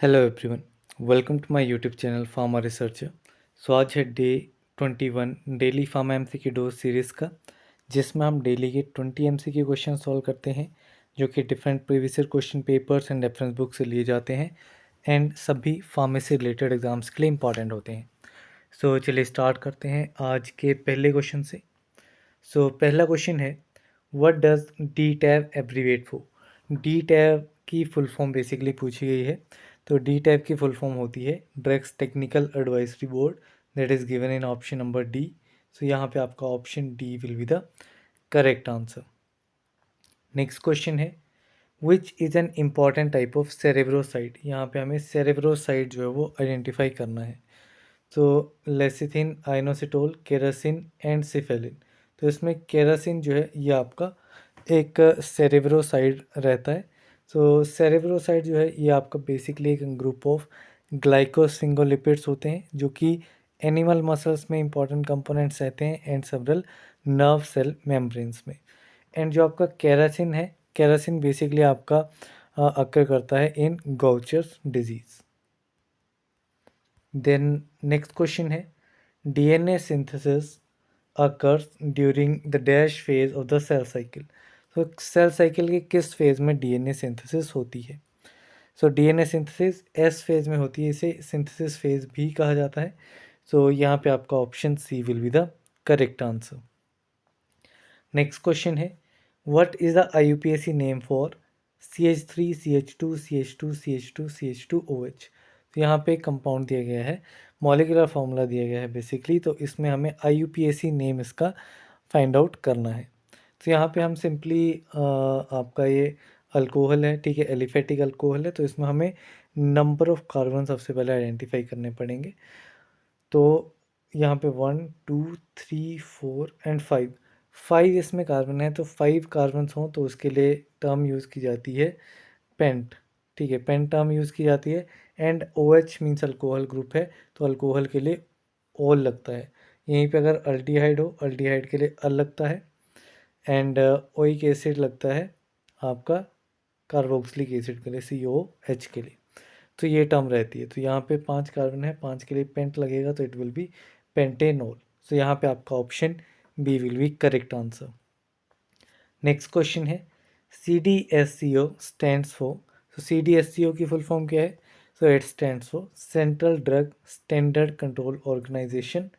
Hello everyone, welcome to my YouTube channel pharma researcher. So आज है day 21 daily pharma MCQ dose series का, जिसमें हम daily के 20 एमसीक्यू क्वेश्चन सॉल्व करते हैं, जो कि different previous year question papers and reference book से लिए जाते हैं एंड सभी फार्मेसी रिलेटेड एग्जाम्स के लिए इंपॉर्टेंट होते हैं। सो चलिए स्टार्ट करते हैं आज के पहले क्वेश्चन से। सो पहला क्वेश्चन है, what does D tab abbreviate for. D tab की फुल फॉर्म बेसिकली पूछी गई है। तो डी टैब की फुल फॉर्म होती है drugs technical advisory board, that is given in option number D. So यहाँ पे आपका option D will be the correct answer. Next question है, which is an important type of cerebroside. यहाँ पे हमें सेरेब्रोसाइड जो है वो आइडेंटिफाई करना है। तो लेसिथिन, आइनोसिटोल, केरासिन एंड सिफेलिन। तो इसमें केरासिन जो है ये आपका एक सेरेब्रोसाइड रहता है। तो सेरेब्रोसाइड जो है ये आपका बेसिकली एक ग्रुप ऑफ ग्लाइकोस्फिंगोलिपिड्स होते हैं, जो कि एनिमल मसल्स में इंपॉर्टेंट कंपोनेंट्स रहते हैं and several nerve cell membranes में। एंड जो आपका केरासिन है, केरासिन बेसिकली आपका अकर करता है in Gaucher's disease. Then next question है, DNA synthesis occurs during the dash phase of the cell cycle. तो सेल साइकिल के किस फेज में डीएनए सिंथेसिस होती है। So DNA synthesis S phase में होती है, इसे सिंथेसिस फेज भी कहा जाता है। सो यहाँ पे आपका option C will be the correct answer. Next question है, what is the IUPAC name for CH3 CH2 CH2 CH2 CH2OH। तो यहाँ पे कंपाउंड दिया गया है, मॉलिक्यूलर फार्मूला दिया गया है बेसिकली, तो इसमें हमें IUPAC नेम इसका फाइंड आउट करना है। तो यहाँ पे हम सिंपली आपका ये अल्कोहल है, ठीक है, एलिफेटिक अल्कोहल है, तो इसमें हमें नंबर ऑफ कार्बन सबसे पहले आइडेंटिफाई करने पड़ेंगे। तो यहाँ पे 1 2 3 4 एंड 5, 5 इसमें कार्बन है, तो 5 कार्बन्स हों तो उसके लिए टर्म यूज़ की जाती है पेंट, ठीक है, पेंट टर्म यूज़ की जाती है। And OH means alcohol group है, तो अल्कोहल के लिए ओल लगता है। यहीं पे अगर अल्डिहाइड हो, अल्डिहाइड के लिए अल लगता है। एंड ओइक एसिड लगता है आपका कार्बोक्सिलिक एसिड के लिए, COH के लिए। तो ये टर्म रहती है। तो यहाँ पे 5 कार्बन है, 5 के लिए पेंट लगेगा, तो इट विल बी पेंटेनोल। तो यहाँ पे आपका option B will be correct answer. Next question है, CDSCO स्टैंड्स फॉर। तो CDSCO की फुल फॉर्म क्या है। So it stands for central drug standard control organisation.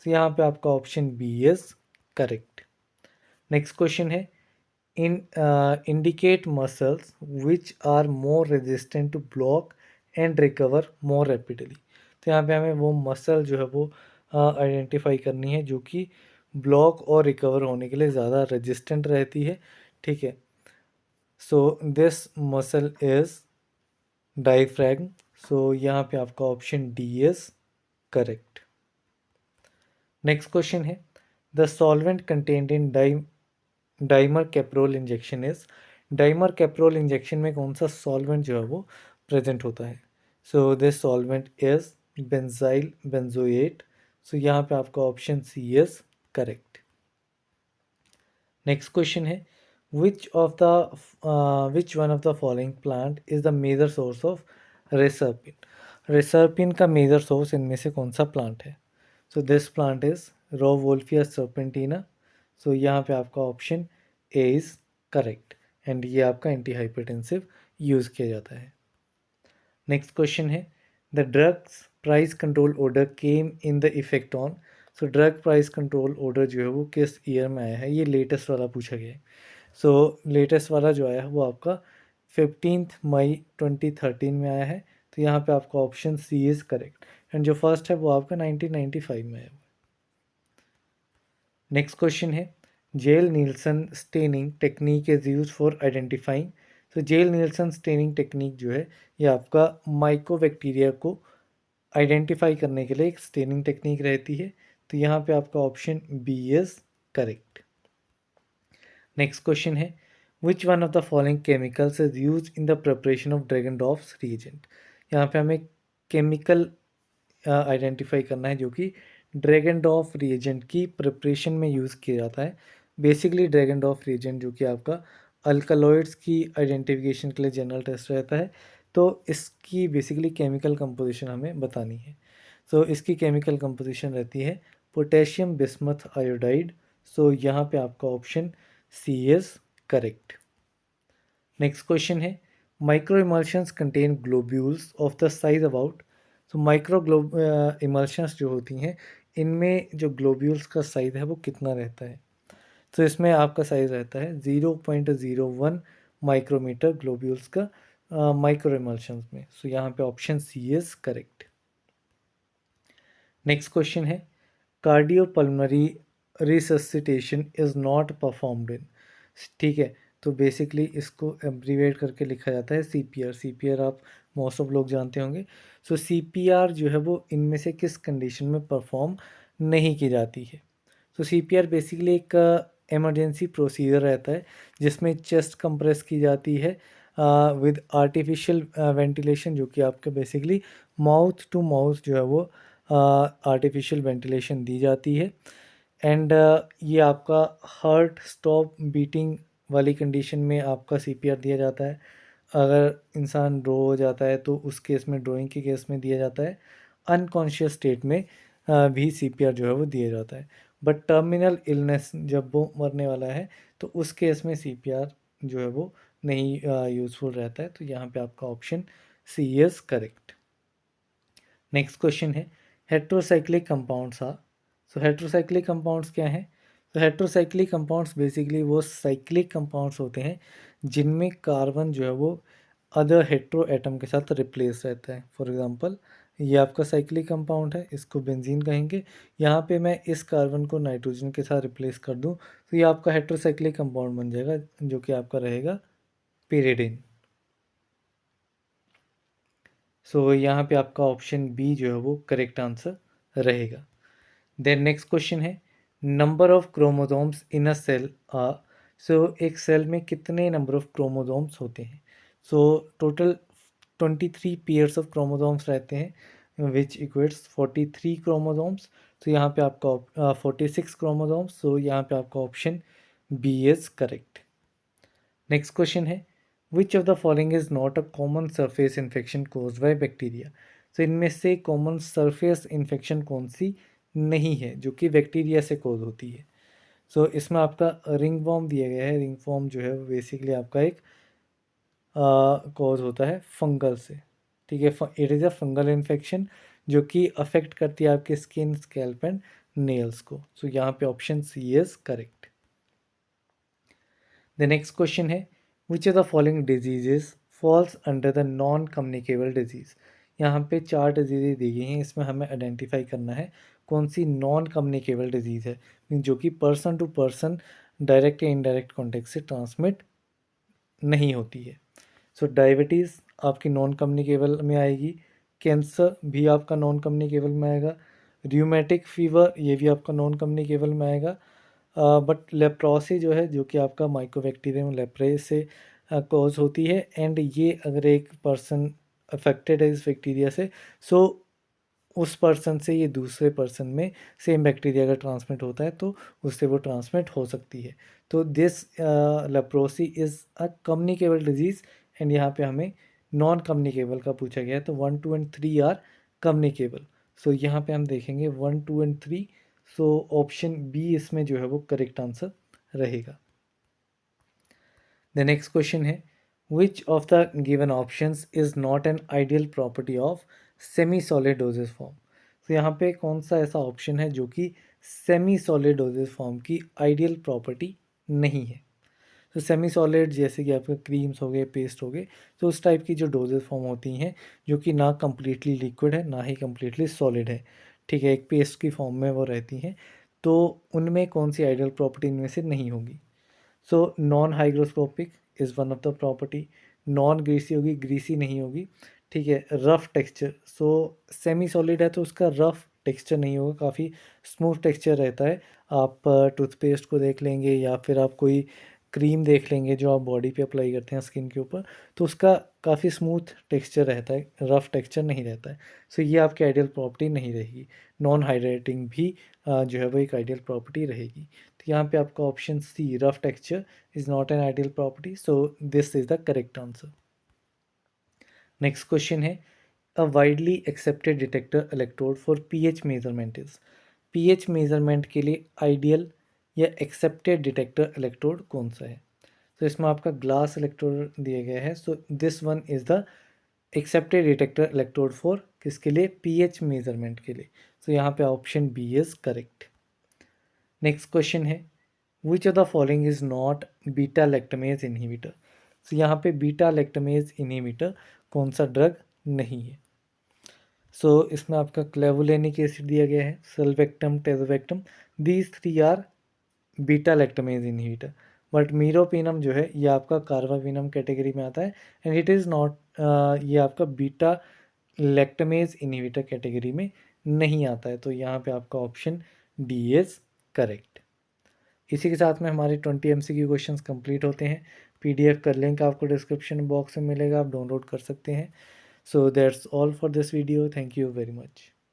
So यहाँ पे आपका option B is correct. Next question है, indicate muscles which are more resistant to block and recover more rapidly। तो यहाँ पे हमें वो मसल जो है वो आइडेंटिफाई करनी है जो कि ब्लॉक और रिकवर होने के लिए ज़्यादा रेजिस्टेंट रहती है, ठीक है। So this muscle is diaphragm. So यहाँ पे आपका option D is correct. Next question है, the solvent content in dimercaprol injection is. Dimercaprol injection में कौन सा सॉल्वेंट जो है वो प्रेजेंट होता है। So this solvent is benzyl benzoate. So यहाँ पे आपका option C is correct. Next question है, which one of the following plant is the major source of reserpine. Reserpine का मेजर सोर्स इनमें से कौन सा प्लांट है। So this plant is rauwolfia serpentina. So यहाँ पे आपका option A is correct and ये आपका एंटी हाइपरटेंसिव यूज़ किया जाता है। नेक्स्ट क्वेश्चन है, the drugs price control order came in the effect on. So drug price control order जो है वो किस ईयर में आया है, ये लेटेस्ट वाला पूछा गया है। सो लेटेस्ट वाला जो आया है वो आपका 15 मई 2013 में आया है। तो यहाँ पे आपका option C is correct and जो फर्स्ट है वो आपका 1995 में आया। नेक्स्ट क्वेश्चन है, Ziehl Neelsen staining technique is use for identifying. तो जेल नील्सन स्टेनिंग टेक्निक जो है ये आपका माइकोबैक्टीरिया को आइडेंटिफाई करने के लिए एक स्टेनिंग टेक्निक रहती है। तो यहाँ पे आपका option B is correct. Next question है, which one of the following chemicals is use in the preparation of Dragendorff's reagent. यहाँ पे हमें केमिकल आइडेंटिफाई करना है जो कि ड्रैगन डॉफ रिएजेंट की प्रिपरेशन में यूज़ किया जाता है। बेसिकली ड्रैगन डॉफ रिएजेंट जो कि आपका अल्कलॉइड्स की आइडेंटिफिकेशन के लिए जनरल टेस्ट रहता है। तो इसकी बेसिकली केमिकल कंपोजिशन हमें बतानी है। सो इसकी केमिकल कंपोजिशन रहती है पोटेशियम बिस्मथ आयोडाइड। सो यहाँ पे आपका option C is correct. Next question है microemulsions contain globules of the size about. तो माइक्रो इमल्शंस जो होती हैं इनमें जो ग्लोब्यूल्स का साइज है वो कितना रहता है। तो इसमें आपका साइज रहता है 0.01 माइक्रोमीटर ग्लोब्यूल्स का माइक्रो इमल्शंस में। सो यहाँ पे option C is correct. Next question है cardiopulmonary resuscitation is not performed in. ठीक है, तो बेसिकली इसको एब्रीवेट करके लिखा जाता है सीपीआर। सीपीआर आप मोस्ट ऑफ लोग जानते होंगे। सो सीपीआर जो है वो इनमें से किस कंडीशन में परफॉर्म नहीं की जाती है। तो सीपीआर बेसिकली एक इमरजेंसी प्रोसीजर रहता है जिसमें चेस्ट कंप्रेस की जाती है विद आर्टिफिशियल वेंटिलेशन, जो कि आपका बेसिकली माउथ टू माउथ जो है वो आर्टिफिशियल वेंटिलेशन दी जाती है। एंड ये आपका हार्ट स्टॉप बीटिंग वाली कंडीशन में आपका सीपीआर दिया जाता है। अगर इंसान ड्रो हो जाता है तो उस केस में, ड्रोइंग के केस में दिया जाता है। अनकॉन्शियस स्टेट में भी सीपीआर जो है वो दिया जाता है। बट टर्मिनल इलनेस जब वो मरने वाला है तो उस केस में सीपीआर जो है वो नहीं यूज़फुल रहता है। तो यहाँ पे आपका option C is correct. Next question है heterocyclic compounds are. So heterocyclic compounds क्या हैं। तो हेट्रोसाइक्लिक कंपाउंड्स बेसिकली वो साइक्लिक कंपाउंड्स होते हैं जिनमें कार्बन जो है वो अदर हेट्रो एटम के साथ रिप्लेस रहता है। फॉर एग्जांपल ये आपका साइक्लिक कंपाउंड है, इसको बेंजीन कहेंगे। यहाँ पे मैं इस कार्बन को नाइट्रोजन के साथ रिप्लेस कर दूँ तो ये आपका हेट्रोसाइक्लिक कंपाउंड बन जाएगा, जो कि आपका रहेगा पेरिडीन। सो यहाँ पे आपका ऑप्शन बी जो है वो करेक्ट आंसर रहेगा। देन नेक्स्ट क्वेश्चन है number of chromosomes in a cell are. So एक सेल में कितने नंबर ऑफ क्रोमोसोम्स होते हैं। So total 23 pairs of chromosomes रहते हैं विच इक्वेट्स 43 क्रोमोसोम्स। तो यहाँ पे आपका 46 क्रोमोसोम्स। सो यहाँ पे आपका option B is correct. Next question है which of the following is not a common surface infection caused by bacteria. तो इनमें से कॉमन सरफेस इन्फेक्शन कौन सी नहीं है जो कि बैक्टीरिया से कोज होती है। सो इसमें आपका रिंग वॉर्म दिया गया है। रिंग वॉर्म जो है बेसिकली आपका एक कॉज होता है फंगल से। ठीक है, it is a fungal infection जो कि अफेक्ट करती है आपके स्किन, स्कैल्प एंड नेल्स को। सो यहाँ पे option C is correct. The next question है which of the following diseases falls under the non communicable disease. यहाँ पे 4 डिजीज़ेज दी गई हैं, इसमें हमें आइडेंटिफाई करना है कौन सी नॉन कम्युनिकेबल डिजीज़ है जो कि पर्सन टू पर्सन डायरेक्ट या इनडायरेक्ट कॉन्टेक्ट से ट्रांसमिट नहीं होती है। सो डायबिटीज़ आपकी नॉन कम्युनिकेबल में आएगी। कैंसर भी आपका नॉन कम्युनिकेबल में आएगा। र्यूमेटिक फीवर ये भी आपका नॉन कम्युनिकेबल में आएगा। बट लेप्रोसी जो है जो कि आपका माइकोबैक्टीरियम लेप्रे से कॉज होती है। एंड ये अगर एक पर्सन अफेक्टेड है इस बैक्टीरिया से, सो उस पर्सन से ये दूसरे पर्सन में सेम बैक्टीरिया अगर ट्रांसमिट होता है तो उससे वो ट्रांसमिट हो सकती है। तो this leprosy is a communicable disease. And यहाँ पे हमें नॉन कम्युनिकेबल का पूछा गया है, तो 1 2 एंड 3 आर कम्युनिकेबल। सो यहाँ पे हम देखेंगे 1 2 एंड 3। सो ऑप्शन बी इसमें जो है वो करेक्ट आंसर रहेगा। द नेक्स्ट क्वेश्चन है which of the given options is not an ideal property of semi solid doses form. तो यहाँ पे कौन सा ऐसा ऑप्शन है जो कि सेमी सॉलिड डोजेज फॉर्म की आइडियल प्रॉपर्टी नहीं है। तो सेमी सॉलिड जैसे कि आपके क्रीम्स हो गए, पेस्ट हो गए, तो उस टाइप की जो डोजेज फॉर्म होती हैं जो कि ना कम्प्लीटली लिक्विड है ना ही कम्प्लीटली सॉलिड है। ठीक है, एक पेस्ट की फॉर्म में वो रहती हैं। तो उनमें कौन सी आइडियल प्रॉपर्टी इनमें से नहीं होगी। So non hygroscopic is one of the property. Non greasy होगी, ग्रीसी नहीं होगी। ठीक है, रफ टेक्सचर। सो सेमी सॉलिड है तो उसका रफ टेक्सचर नहीं होगा, काफ़ी स्मूथ टेक्सचर रहता है। आप टूथपेस्ट को देख लेंगे या फिर आप कोई क्रीम देख लेंगे जो आप बॉडी पे अप्लाई करते हैं स्किन के ऊपर, तो उसका काफ़ी स्मूथ टेक्सचर रहता है, रफ टेक्सचर नहीं रहता है। सो ये आपकी आइडियल प्रॉपर्टी नहीं रहेगी। नॉन हाइड्रेटिंग भी जो है वो एक आइडियल प्रॉपर्टी रहेगी। तो यहाँ पे आपका option C rough texture is not an ideal property. So this is the correct answer. Next question है, a widely accepted detector electrode for pH measurement is. PH measurement के लिए आइडियल या accepted detector electrode कौन सा है? तो इसमें आपका ग्लास इलेक्ट्रोड दिया गया है, so this one is the accepted detector electrode for किसके लिए? पीएच मेजरमेंट के लिए। सो यहाँ पे option B is correct. Next question है, which of the following is not beta lactamase inhibitor. तो यहाँ पे बीटा लैक्टमेज इनहिबिटर कौन सा ड्रग नहीं है? सो इसमें आपका क्लेवुलेनिक एसिड दिया गया है, sulbactam, tazobactam, these three are beta lactamase inhibitor. But meropenem जो है ये आपका कार्बापिनम कैटेगरी में आता है एंड इट इज़ नॉट, ये आपका बीटा लैक्टमेज इनहिबिटर कैटेगरी में नहीं आता है। तो यहाँ पे आपका ऑप्शन डी इज़ करेक्ट। इसी के साथ में हमारे 20 MCQ क्वेश्चंस कंप्लीट होते हैं। PDF का लिंक आपको डिस्क्रिप्शन बॉक्स में मिलेगा, आप डाउनलोड कर सकते हैं। So that's all for this video, thank you very much.